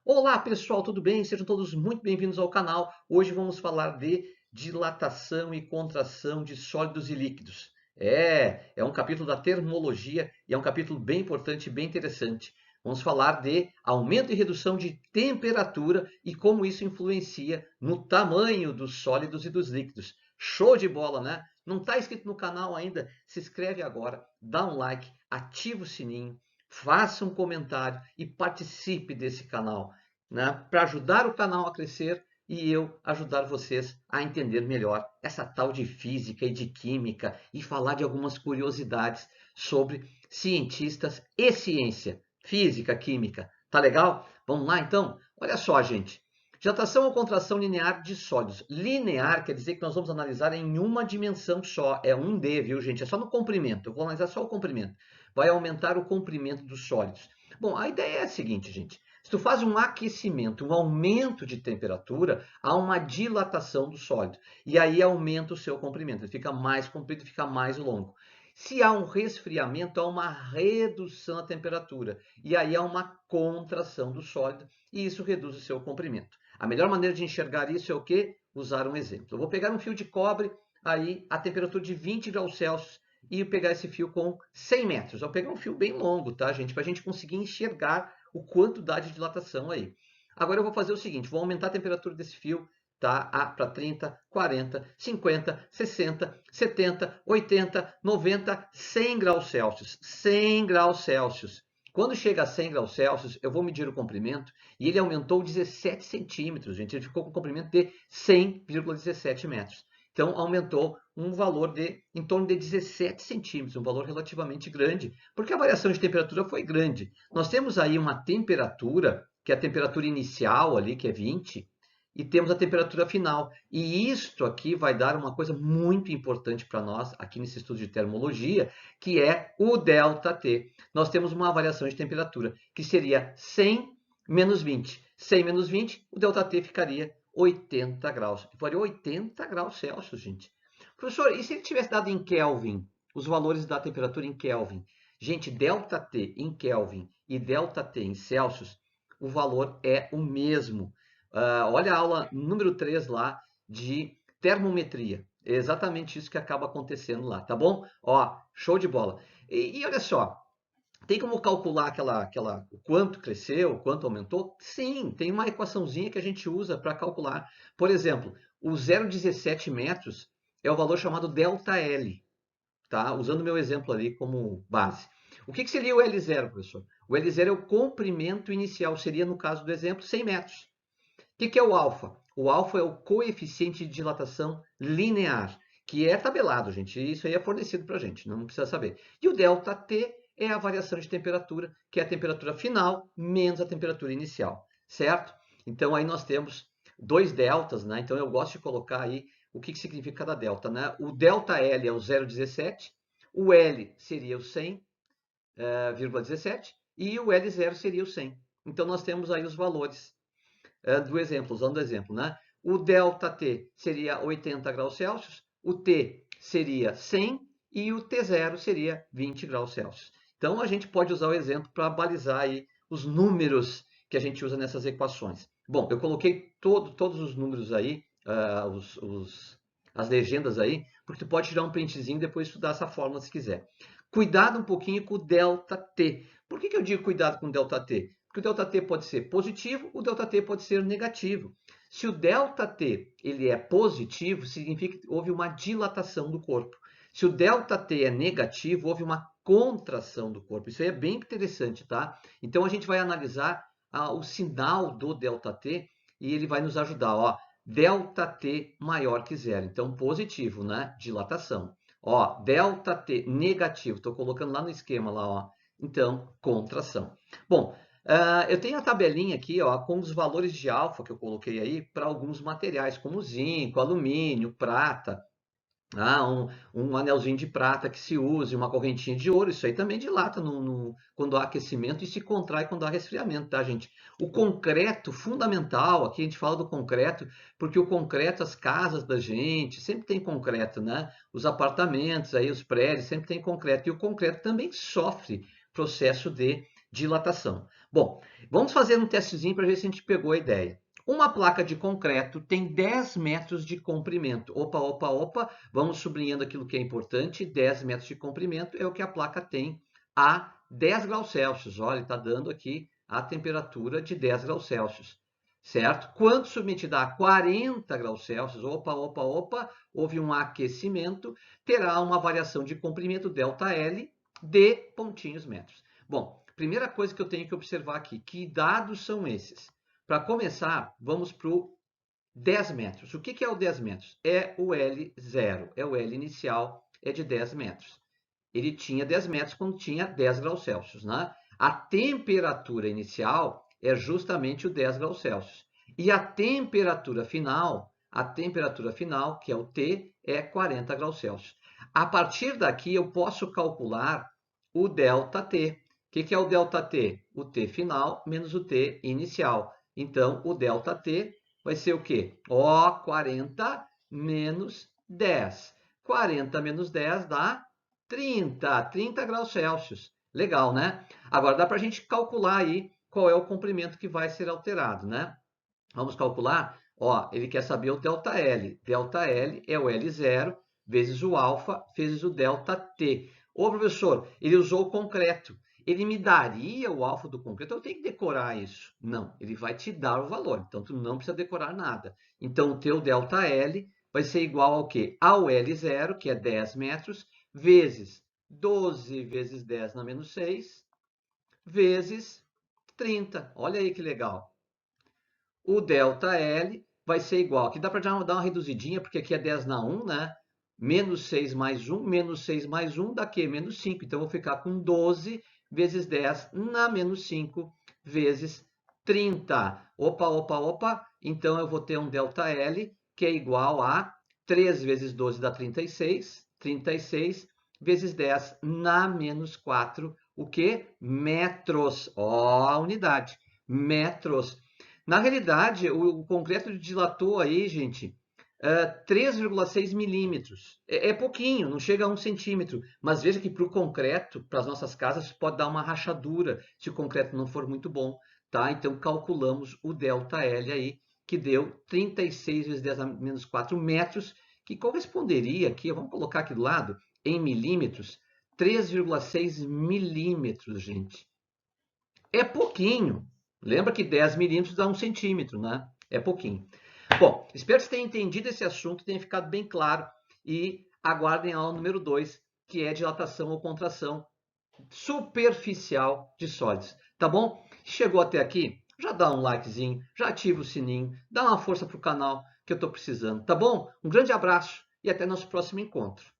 Olá pessoal, tudo bem? Sejam todos muito bem-vindos ao canal. Hoje vamos falar de dilatação e contração de sólidos e líquidos. É um capítulo da termologia e é um capítulo bem importante e bem interessante. Vamos falar de aumento e redução de temperatura e como isso influencia no tamanho dos sólidos e dos líquidos. Show de bola, né? Não está inscrito no canal ainda? Se inscreve agora, dá um like, ativa o sininho. Faça um comentário e participe desse canal, né, para ajudar o canal a crescer e eu ajudar vocês a entender melhor essa tal de física e de química e falar de algumas curiosidades sobre cientistas e ciência, física, química. Tá legal? Vamos lá então? Olha só, gente. Dilatação ou contração linear de sólidos. Linear quer dizer que nós vamos analisar em uma dimensão só. É 1D, viu, gente? É só no comprimento. Eu vou analisar só o comprimento. Vai aumentar o comprimento dos sólidos. Bom, a ideia é a seguinte, gente. Se tu faz um aquecimento, um aumento de temperatura, há uma dilatação do sólido. E aí aumenta o seu comprimento. Ele fica mais comprido, fica mais longo. Se há um resfriamento, há uma redução da temperatura. E aí há uma contração do sólido. E isso reduz o seu comprimento. A melhor maneira de enxergar isso é o quê? Usar um exemplo. Eu vou pegar um fio de cobre, aí a temperatura de 20 graus Celsius, e pegar esse fio com 100 metros. Eu vou pegar um fio bem longo, tá, gente? Para a gente conseguir enxergar o quanto dá de dilatação aí. Agora eu vou fazer o seguinte, vou aumentar a temperatura desse fio, tá? Para 30, 40, 50, 60, 70, 80, 90, 100 graus Celsius. 100 graus Celsius. Quando chega a 100 graus Celsius, eu vou medir o comprimento e ele aumentou 17 centímetros, gente. Ele ficou com um comprimento de 100,17 metros. Então, aumentou um valor de em torno de 17 centímetros, um valor relativamente grande, porque a variação de temperatura foi grande. Nós temos aí uma temperatura, que é a temperatura inicial ali, que é 20, e temos a temperatura final. E isto aqui vai dar uma coisa muito importante para nós, aqui nesse estudo de termologia, que é o ΔT. Nós temos uma variação de temperatura, que seria 100 menos 20. 100 menos 20, o ΔT ficaria 80 graus. Faria 80 graus Celsius, gente. Professor, e se ele tivesse dado em Kelvin, os valores da temperatura em Kelvin? Gente, ΔT em Kelvin e ΔT em Celsius, o valor é o mesmo. Olha a aula número 3 lá de termometria. É exatamente isso que acaba acontecendo lá, tá bom? Ó, show de bola. E olha só, tem como calcular o quanto cresceu, o quanto aumentou? Sim, tem uma equaçãozinha que a gente usa para calcular. Por exemplo, o 0,17 metros é o valor chamado ΔL, tá? Usando o meu exemplo ali como base. O que seria o L0, professor? O L0 é o comprimento inicial, seria, no caso do exemplo, 100 metros. O que é o alfa? O alfa é o coeficiente de dilatação linear, que é tabelado, gente. Isso aí é fornecido para a gente, não precisa saber. E o ΔT é a variação de temperatura, que é a temperatura final menos a temperatura inicial, certo? Então aí nós temos dois deltas, né? Então eu gosto de colocar aí o que significa cada delta, né? O ΔL é o 0,17, o L seria o 100,17 e o L0 seria o 100. Então nós temos aí os valores do exemplo, usando o exemplo, né? O ΔT seria 80 graus Celsius, o T seria 100 e o T0 seria 20 graus Celsius. Então a gente pode usar o exemplo para balizar aí os números que a gente usa nessas equações. Bom, eu coloquei todos os números aí, as legendas aí, porque tu pode tirar um printzinho e depois estudar essa fórmula se quiser. Cuidado um pouquinho com o ΔT. Por que eu digo cuidado com o ΔT? Porque o ΔT pode ser positivo, o ΔT pode ser negativo. Se o ΔT ele é positivo, significa que houve uma dilatação do corpo. Se o ΔT é negativo, houve uma contração do corpo. Isso aí é bem interessante, tá? Então a gente vai analisar o sinal do ΔT e ele vai nos ajudar, ó. ΔT maior que zero, então positivo, né? Dilatação. Ó, ΔT negativo, estou colocando lá no esquema lá, ó. Então, contração. Bom, eu tenho a tabelinha aqui, ó, com os valores de alfa que eu coloquei aí para alguns materiais, como zinco, alumínio, prata, um anelzinho de prata que se use, uma correntinha de ouro, isso aí também dilata quando há aquecimento e se contrai quando há resfriamento, tá, gente? O concreto, fundamental, aqui a gente fala do concreto, porque o concreto, as casas da gente, sempre tem concreto, né? Os apartamentos, aí, os prédios, sempre tem concreto. E o concreto também sofre processo de dilatação. Bom, vamos fazer um testezinho para ver se a gente pegou a ideia. Uma placa de concreto tem 10 metros de comprimento. Opa, opa, opa, vamos sublinhando aquilo que é importante. 10 metros de comprimento é o que a placa tem a 10 graus Celsius. Olha, está dando aqui a temperatura de 10 graus Celsius. Certo? Quando submetida a 40 graus Celsius, opa, opa, opa, houve um aquecimento, terá uma variação de comprimento ΔL de pontinhos metros. Bom, primeira coisa que eu tenho que observar aqui, que dados são esses? Para começar, vamos para o 10 metros. O que é o 10 metros? É o L0, é o L inicial, é de 10 metros. Ele tinha 10 metros quando tinha 10 graus Celsius, né? A temperatura inicial é justamente o 10 graus Celsius. E a temperatura final, que é o T, é 40 graus Celsius. A partir daqui, eu posso calcular o ΔT. O que é o ΔT? O T final menos o T inicial. Então, o ΔT vai ser o quê? Ó, 40 menos 10. 40 menos 10 dá 30 graus Celsius. Legal, né? Agora dá para a gente calcular aí qual é o comprimento que vai ser alterado, né? Vamos calcular? Ó, ele quer saber o ΔL. ΔL é o L0 vezes o alfa vezes o ΔT. Ô, professor, ele usou o concreto. Ele me daria o alfa do concreto? Eu tenho que decorar isso. Não, ele vai te dar o valor. Então, tu não precisa decorar nada. Então, o teu ΔL vai ser igual ao quê? Ao L0, que é 10 metros, vezes 12 vezes 10 na menos 6, vezes 30. Olha aí que legal. O ΔL vai ser igual. Aqui dá para dar uma reduzidinha, porque aqui é 10 na 1, né? Menos 6 mais 1, menos 6 mais 1 dá quê? Menos 5. Então, eu vou ficar com 12 vezes 10 na menos 5 vezes 30. Opa, opa, opa. Então, eu vou ter um ΔL que é igual a 3 vezes 12 dá 36. 36 vezes 10 na menos 4. O quê? Metros. Ó, a unidade. Metros. Na realidade, o concreto dilatou aí, gente, 3,6 milímetros. É pouquinho, não chega a 1 centímetro. Mas veja que para o concreto, para as nossas casas, pode dar uma rachadura se o concreto não for muito bom. Tá? Então, calculamos o ΔL aí, que deu 36 vezes 10 a menos 4 metros, que corresponderia aqui, vamos colocar aqui do lado, em milímetros, 3,6 milímetros, gente. É pouquinho. Lembra que 10 milímetros dá 1 centímetro, né? É pouquinho. Bom, espero que você tenha entendido esse assunto, tenha ficado bem claro. E aguardem a aula número 2, que é dilatação ou contração superficial de sólidos. Tá bom? Chegou até aqui? Já dá um likezinho, já ativa o sininho, dá uma força para o canal que eu estou precisando. Tá bom? Um grande abraço e até nosso próximo encontro.